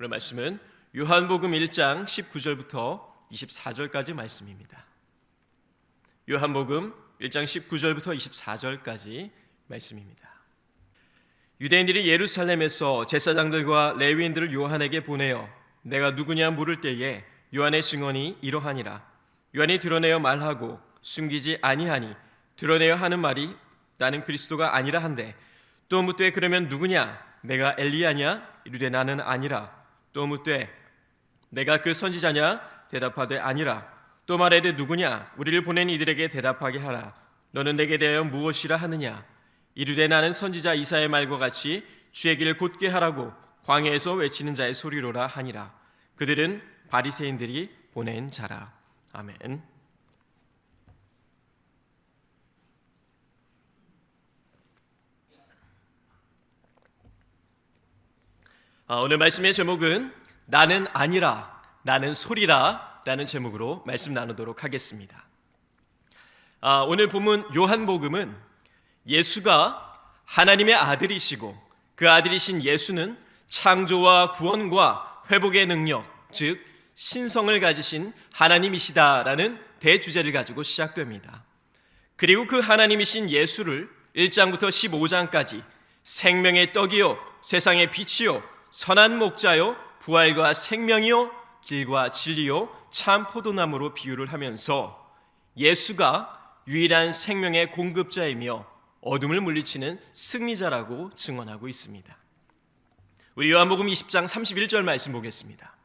오늘 말씀은 요한복음 1장 19절부터 24절까지 말씀입니다. 요한복음 1장 19절부터 24절까지 말씀입니다. 유대인들이 예루살렘에서 제사장들과 레위인들을 요한에게 보내어 내가 누구냐 물을 때에 요한의 증언이 이러하니라. 요한이 드러내어 말하고 숨기지 아니하니 드러내어 하는 말이 나는 그리스도가 아니라 한데, 또 묻되 그러면 누구냐? 내가 엘리야냐? 이르되 나는 아니라. 또 묻되 내가 그 선지자냐? 대답하되 아니라. 또 말하되 누구냐? 우리를 보낸 이들에게 대답하게 하라. 너는 내게 대하여 무엇이라 하느냐? 이르되 나는 선지자 이사야의 말과 같이 주의 길을 곧게 하라고 광야에서 외치는 자의 소리로라 하니라. 그들은 바리새인들이 보낸 자라. 아멘. 오늘 말씀의 제목은 나는 아니라 나는 소리라 라는 제목으로 말씀 나누도록 하겠습니다. 오늘 본문 요한복음은 예수가 하나님의 아들이시고 그 아들이신 예수는 창조와 구원과 회복의 능력, 즉 신성을 가지신 하나님이시다라는 대주제를 가지고 시작됩니다. 그리고 그 하나님이신 예수를 1장부터 15장까지 생명의 떡이요 세상의 빛이요 선한 목자요 부활과 생명이요 길과 진리요 참 포도나무로 비유를 하면서 예수가 유일한 생명의 공급자이며 어둠을 물리치는 승리자라고 증언하고 있습니다. 우리 요한복음 20장 31절 말씀 보겠습니다.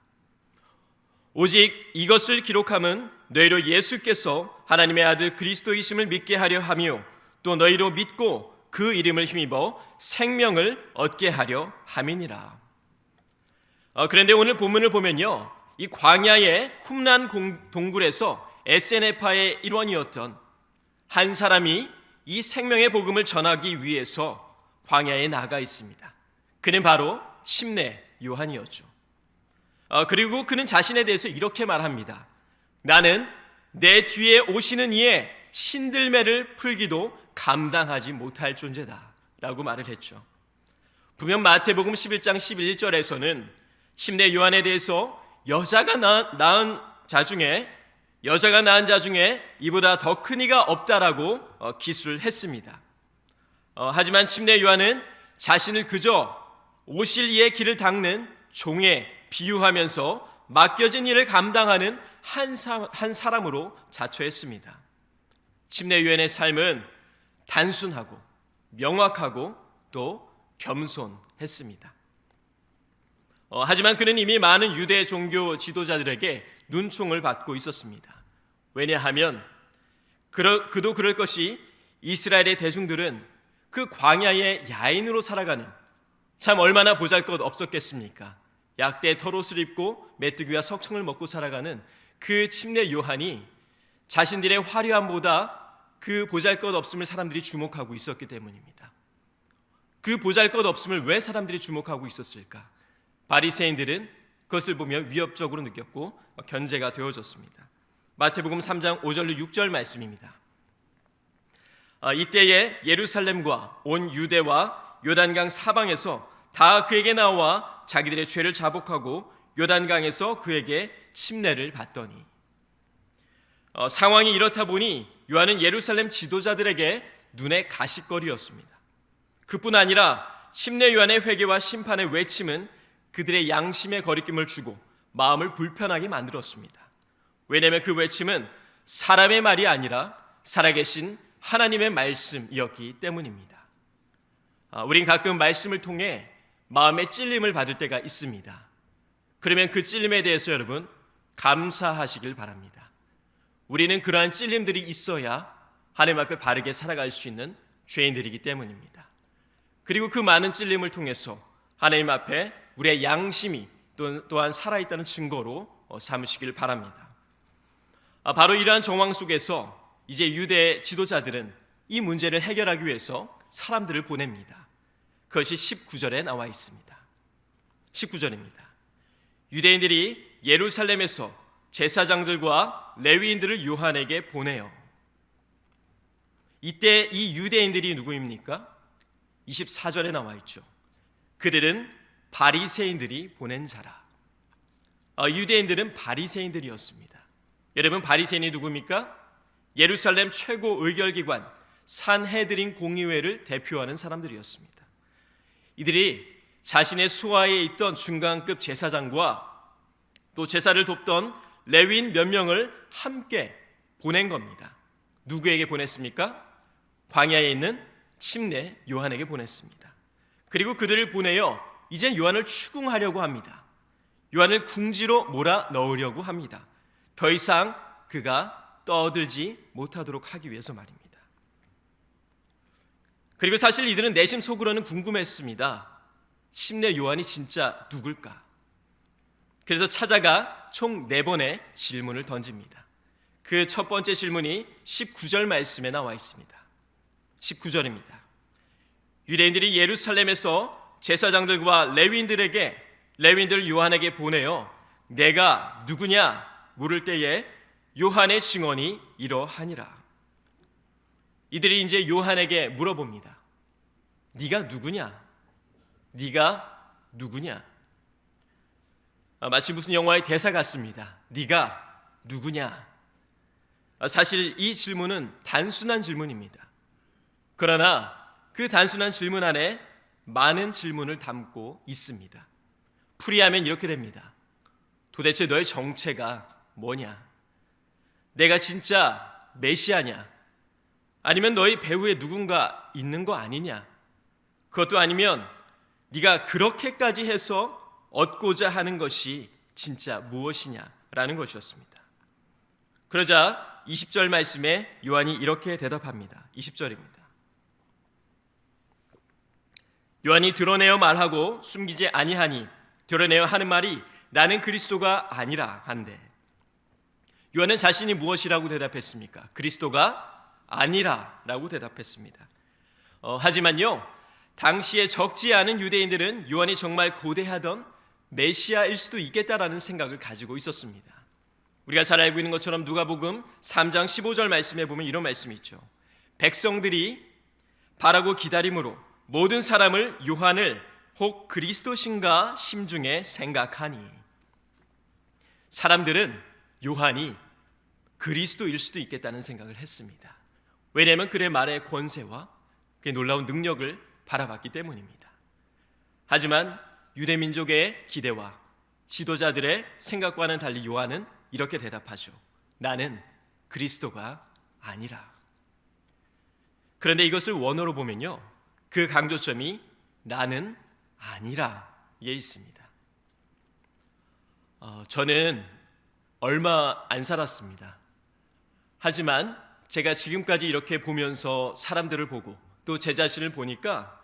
오직 이것을 기록함은 너희로 예수께서 하나님의 아들 그리스도이심을 믿게 하려 하며 또 너희로 믿고 그 이름을 힘입어 생명을 얻게 하려 함이니라. 그런데 오늘 본문을 보면요, 이 광야의 쿰란 동굴에서 에세네파의 일원이었던 한 사람이 이 생명의 복음을 전하기 위해서 광야에 나가 있습니다. 그는 바로 침례 요한이었죠. 그리고 그는 자신에 대해서 이렇게 말합니다. 나는 내 뒤에 오시는 이의 신들매를 풀기도 감당하지 못할 존재다 라고 말을 했죠. 분명 마태복음 11장 11절에서는 침례 요한에 대해서 여자가 낳은 자 중에 이보다 더 큰 이가 없다라고 기술을 했습니다. 하지만 침례 요한은 자신을 그저 오실 이의 길을 닦는 종에 비유하면서 맡겨진 일을 감당하는 한 사람으로 자처했습니다. 침례 요한의 삶은 단순하고 명확하고 또 겸손했습니다. 하지만 그는 이미 많은 유대 종교 지도자들에게 눈총을 받고 있었습니다. 왜냐하면 그도 그럴 것이 이스라엘의 대중들은 그 광야의 야인으로 살아가는, 참 얼마나 보잘것 없었겠습니까? 약대 털옷을 입고 메뚜기와 석청을 먹고 살아가는 그 침례 요한이 자신들의 화려함보다 그 보잘것 없음을 사람들이 주목하고 있었기 때문입니다. 그 보잘것 없음을 왜 사람들이 주목하고 있었을까? 바리새인들은 그것을 보며 위협적으로 느꼈고 견제가 되어졌습니다. 마태복음 3장 5절로 6절 말씀입니다. 이때에 예루살렘과 온 유대와 요단강 사방에서 다 그에게 나와 자기들의 죄를 자복하고 요단강에서 그에게 침례를 받더니, 상황이 이렇다 보니 요한은 예루살렘 지도자들에게 눈의 가시거리였습니다. 그뿐 아니라 침례 요한의 회개와 심판의 외침은 그들의 양심의 거리낌을 주고 마음을 불편하게 만들었습니다. 왜냐하면 그 외침은 사람의 말이 아니라 살아계신 하나님의 말씀이었기 때문입니다. 우린 가끔 말씀을 통해 마음의 찔림을 받을 때가 있습니다. 그러면 그 찔림에 대해서 여러분 감사하시길 바랍니다. 우리는 그러한 찔림들이 있어야 하나님 앞에 바르게 살아갈 수 있는 죄인들이기 때문입니다. 그리고 그 많은 찔림을 통해서 하나님 앞에 우리의 양심이 또한 살아있다는 증거로 삼으시길 바랍니다. 바로 이러한 정황 속에서 이제 유대 지도자들은 이 문제를 해결하기 위해서 사람들을 보냅니다. 그것이 19절에 나와 있습니다. 19절입니다. 유대인들이 예루살렘에서 제사장들과 레위인들을 요한에게 보내요. 이때 이 유대인들이 누구입니까? 24절에 나와 있죠. 그들은 바리새인들이 보낸 자라. 유대인들은 바리새인들이었습니다. 여러분, 바리새인이 누굽니까? 예루살렘 최고 의결기관 산헤드린 공의회를 대표하는 사람들이었습니다. 이들이 자신의 수하에 있던 중간급 제사장과 또 제사를 돕던 레위인 몇 명을 함께 보낸 겁니다. 누구에게 보냈습니까? 광야에 있는 침례 요한에게 보냈습니다. 그리고 그들을 보내어 이젠 요한을 추궁하려고 합니다. 요한을 궁지로 몰아 넣으려고 합니다. 더 이상 그가 떠들지 못하도록 하기 위해서 말입니다. 그리고 사실 이들은 내심 속으로는 궁금했습니다. 침례 요한이 진짜 누굴까? 그래서 찾아가 총 4번의 질문을 던집니다. 그 첫 번째 질문이 19절 말씀에 나와 있습니다. 19절입니다. 유대인들이 예루살렘에서 제사장들과 레위인들 요한에게 보내어 내가 누구냐 물을 때에 요한의 증언이 이러하니라. 이들이 이제 요한에게 물어봅니다. 네가 누구냐? 네가 누구냐? 마치 무슨 영화의 대사 같습니다. 네가 누구냐? 사실 이 질문은 단순한 질문입니다. 그러나 그 단순한 질문 안에 많은 질문을 담고 있습니다. 풀이하면 이렇게 됩니다. 도대체 너의 정체가 뭐냐? 내가 진짜 메시아냐? 아니면 너희 배후에 누군가 있는 거 아니냐? 그것도 아니면 네가 그렇게까지 해서 얻고자 하는 것이 진짜 무엇이냐라는 것이었습니다. 그러자 20절 말씀에 요한이 이렇게 대답합니다. 20절입니다. 요한이 드러내어 말하고 숨기지 아니하니 드러내어 하는 말이 나는 그리스도가 아니라 한데, 요한은 자신이 무엇이라고 대답했습니까? 그리스도가 아니라라고 대답했습니다. 하지만요, 당시에 적지 않은 유대인들은 요한이 정말 고대하던 메시아일 수도 있겠다라는 생각을 가지고 있었습니다. 우리가 잘 알고 있는 것처럼 누가복음 3장 15절 말씀에 보면 이런 말씀이 있죠. 백성들이 바라고 기다림으로 모든 사람을 요한을 혹 그리스도신가 심중에 생각하니, 사람들은 요한이 그리스도일 수도 있겠다는 생각을 했습니다. 왜냐하면 그의 말의 권세와 그의 놀라운 능력을 바라봤기 때문입니다. 하지만 유대민족의 기대와 지도자들의 생각과는 달리 요한은 이렇게 대답하죠. 나는 그리스도가 아니라. 그런데 이것을 원어로 보면요, 그 강조점이 나는 아니라에 있습니다. 저는 얼마 안 살았습니다. 하지만 제가 지금까지 이렇게 보면서 사람들을 보고 또 제 자신을 보니까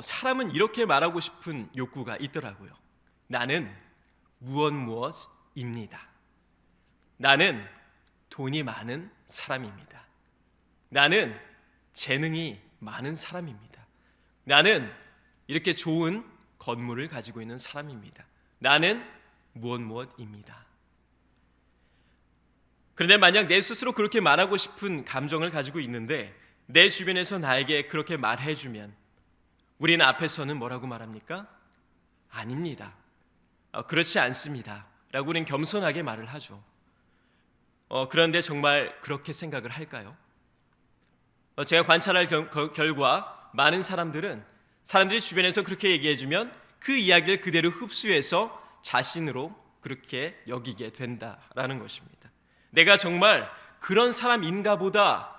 사람은 이렇게 말하고 싶은 욕구가 있더라고요. 나는 무엇입니다. 나는 돈이 많은 사람입니다. 나는 재능이 많은 사람입니다. 나는 이렇게 좋은 건물을 가지고 있는 사람입니다. 나는 무엇입니다. 그런데 만약 내 스스로 그렇게 말하고 싶은 감정을 가지고 있는데 내 주변에서 나에게 그렇게 말해주면 우리는 앞에서는 뭐라고 말합니까? 아닙니다. 그렇지 않습니다. 라고 우리는 겸손하게 말을 하죠. 그런데 정말 그렇게 생각을 할까요? 제가 관찰할 결과 많은 사람들이 주변에서 그렇게 얘기해주면 그 이야기를 그대로 흡수해서 자신으로 그렇게 여기게 된다라는 것입니다. 내가 정말 그런 사람인가 보다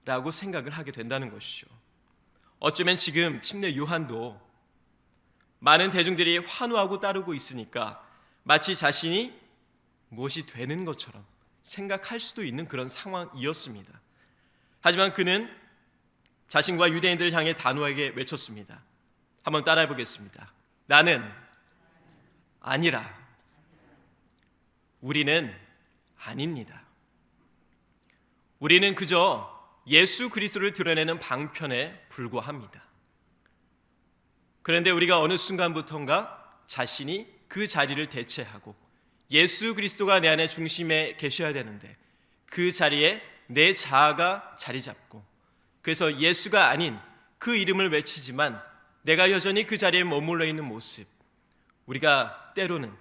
라고 생각을 하게 된다는 것이죠. 어쩌면 지금 침례 요한도 많은 대중들이 환호하고 따르고 있으니까 마치 자신이 무엇이 되는 것처럼 생각할 수도 있는 그런 상황이었습니다. 하지만 그는 자신과 유대인들을 향해 단호하게 외쳤습니다. 한번 따라해 보겠습니다. 나는 아니라. 우리는 아닙니다. 우리는 그저 예수 그리스도를 드러내는 방편에 불과합니다. 그런데 우리가 어느 순간부터인가 자신이 그 자리를 대체하고 예수 그리스도가 내 안에 중심에 계셔야 되는데 그 자리에 내 자아가 자리 잡고, 그래서 예수가 아닌 그 이름을 외치지만 내가 여전히 그 자리에 머물러 있는 모습, 우리가 때로는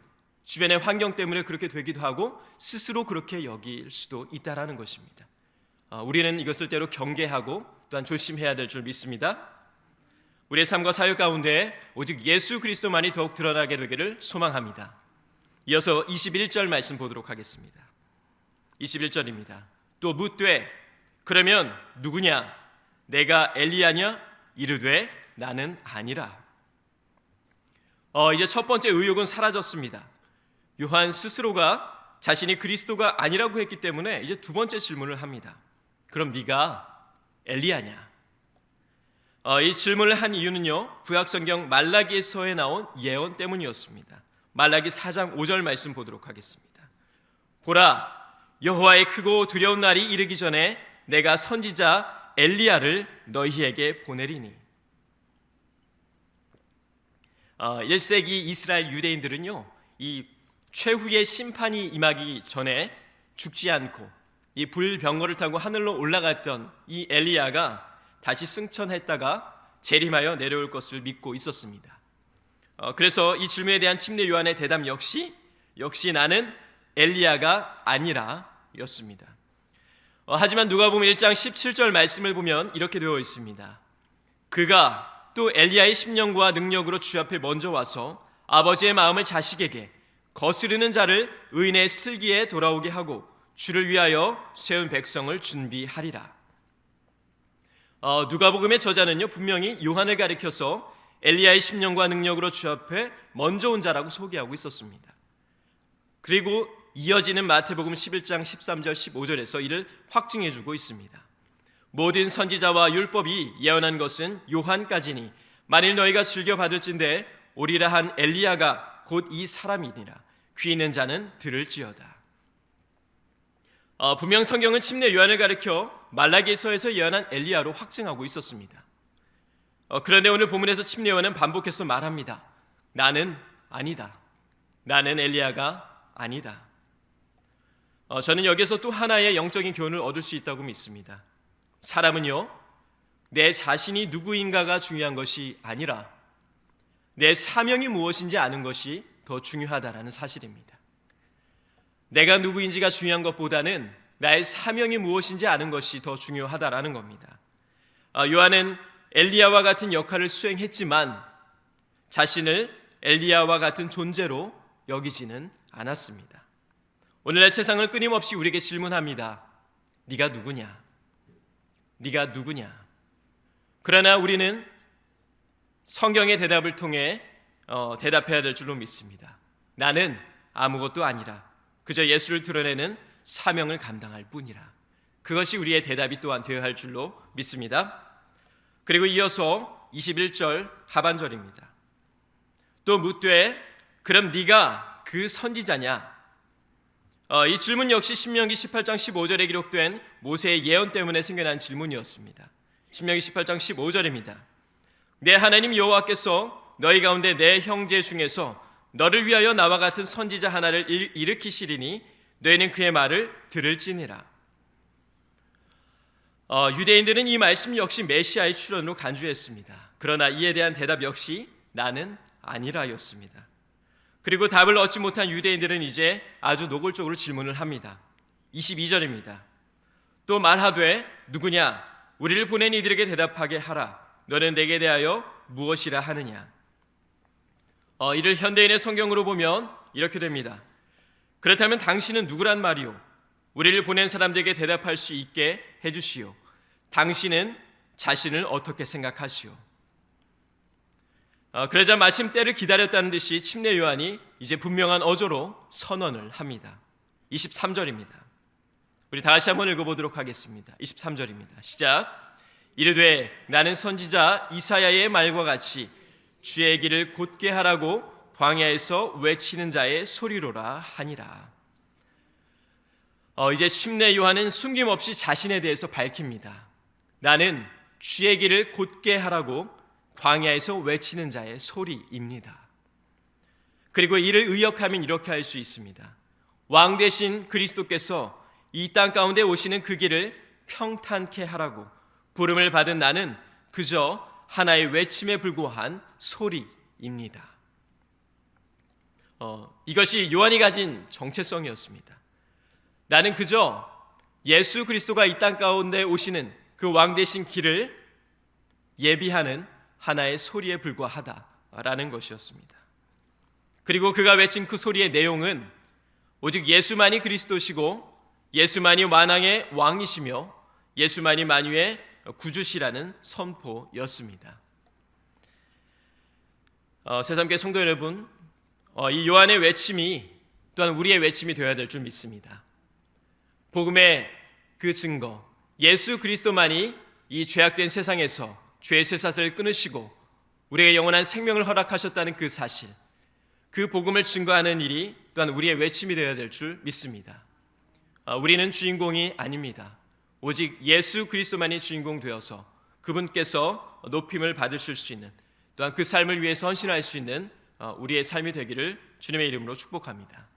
주변의 환경 때문에 그렇게 되기도 하고 스스로 그렇게 여길 수도 있다라는 것입니다. 우리는 이것을 때로 경계하고 또한 조심해야 될 줄 믿습니다. 우리의 삶과 사역 가운데 오직 예수 그리스도만이 더욱 드러나게 되기를 소망합니다. 이어서 21절 말씀 보도록 하겠습니다. 21절입니다. 또 묻되 그러면 누구냐? 내가 엘리야냐? 이르되 나는 아니라. 이제 첫 번째 의혹은 사라졌습니다. 요한 스스로가 자신이 그리스도가 아니라고 했기 때문에 이제 두 번째 질문을 합니다. 그럼 네가 엘리야냐? 이 질문을 한 이유는요, 구약성경 말라기서에 나온 예언 때문이었습니다. 말라기 4장 5절 말씀 보도록 하겠습니다. 보라, 여호와의 크고 두려운 날이 이르기 전에 내가 선지자 엘리야를 너희에게 보내리니. 1세기 이스라엘 유대인들은요, 이 최후의 심판이 임하기 전에 죽지 않고 이 불병거를 타고 하늘로 올라갔던 이 엘리야가 다시 승천했다가 재림하여 내려올 것을 믿고 있었습니다. 그래서 이 질문에 대한 침례 요한의 대답 역시 나는 엘리야가 아니라 였습니다. 하지만 누가복음 1장 17절 말씀을 보면 이렇게 되어 있습니다. 그가 또 엘리야의 심령과 능력으로 주 앞에 먼저 와서 아버지의 마음을 자식에게 거스르는 자를 의인의 슬기에 돌아오게 하고 주를 위하여 세운 백성을 준비하리라. 누가복음의 저자는요, 분명히 요한을 가리켜서 엘리야의 심령과 능력으로 주 앞에 먼저 온 자라고 소개하고 있었습니다. 그리고 이어지는 마태복음 11장 13절 15절에서 이를 확증해주고 있습니다. 모든 선지자와 율법이 예언한 것은 요한까지니 만일 너희가 즐겨받을진대 오리라 한 엘리야가 곧 이 사람이니라. 귀 있는 자는 들을지어다. 분명 성경은 침례 요한을 가리켜 말라기서에서 예언한 엘리야로 확증하고 있었습니다. 그런데 오늘 본문에서 침례 요한은 반복해서 말합니다. 나는 아니다. 나는 엘리야가 아니다. 저는 여기서 또 하나의 영적인 교훈을 얻을 수 있다고 믿습니다. 사람은요, 내 자신이 누구인가가 중요한 것이 아니라 내 사명이 무엇인지 아는 것이 더 중요하다라는 사실입니다. 내가 누구인지가 중요한 것보다는 나의 사명이 무엇인지 아는 것이 더 중요하다라는 겁니다. 요한은 엘리야와 같은 역할을 수행했지만 자신을 엘리야와 같은 존재로 여기지는 않았습니다. 오늘날 세상을 끊임없이 우리에게 질문합니다. 네가 누구냐? 네가 누구냐? 그러나 우리는 성경의 대답을 통해 대답해야 될 줄로 믿습니다. 나는 아무것도 아니라 그저 예수를 드러내는 사명을 감당할 뿐이라. 그것이 우리의 대답이 또한 되어야 할 줄로 믿습니다. 그리고 이어서 21절 하반절입니다. 또 묻되 그럼 네가 그 선지자냐? 이 질문 역시 신명기 18장 15절에 기록된 모세의 예언 때문에 생겨난 질문이었습니다. 신명기 18장 15절입니다. 내 하나님 여호와께서 너희 가운데 내 형제 중에서 너를 위하여 나와 같은 선지자 하나를 일으키시리니 너희는 그의 말을 들을지니라. 유대인들은 이 말씀 역시 메시아의 출현으로 간주했습니다. 그러나 이에 대한 대답 역시 나는 아니라였습니다. 그리고 답을 얻지 못한 유대인들은 이제 아주 노골적으로 질문을 합니다. 22절입니다. 또 말하되 누구냐? 우리를 보낸 이들에게 대답하게 하라. 너는 내게 대하여 무엇이라 하느냐? 이를 현대인의 성경으로 보면 이렇게 됩니다. 그렇다면 당신은 누구란 말이오? 우리를 보낸 사람들에게 대답할 수 있게 해주시오. 당신은 자신을 어떻게 생각하시오? 그러자 마침 때를 기다렸다는 듯이 침례 요한이 이제 분명한 어조로 선언을 합니다. 23절입니다. 우리 다시 한번 읽어보도록 하겠습니다. 23절입니다. 시작. 이르되 나는 선지자 이사야의 말과 같이 주의 길을 곧게 하라고 광야에서 외치는 자의 소리로라 하니라. 이제 침례 요한은 숨김없이 자신에 대해서 밝힙니다. 나는 주의 길을 곧게 하라고 광야에서 외치는 자의 소리입니다. 그리고 이를 의역하면 이렇게 할 수 있습니다. 왕 대신 그리스도께서 이 땅 가운데 오시는 그 길을 평탄케 하라고 부름을 받은 나는 그저 하나의 외침에 불과한 소리입니다. 이것이 요한이 가진 정체성이었습니다. 나는 그저 예수 그리스도가 이 땅 가운데 오시는 그 왕 되신 길을 예비하는 하나의 소리에 불과하다라는 것이었습니다. 그리고 그가 외친 그 소리의 내용은 오직 예수만이 그리스도시고 예수만이 만왕의 왕이시며 예수만이 만유의 구주시라는 선포였습니다. 새삼교회 성도 여러분, 이 요한의 외침이 또한 우리의 외침이 되어야 될 줄 믿습니다. 복음의 그 증거, 예수 그리스도만이 이 죄악된 세상에서 죄의 쇠사슬을 끊으시고 우리에게 영원한 생명을 허락하셨다는 그 사실, 그 복음을 증거하는 일이 또한 우리의 외침이 되어야 될 줄 믿습니다. 우리는 주인공이 아닙니다. 오직 예수 그리스도만이 주인공 되어서 그분께서 높임을 받으실 수 있는, 또한 그 삶을 위해서 헌신할 수 있는 우리의 삶이 되기를 주님의 이름으로 축복합니다.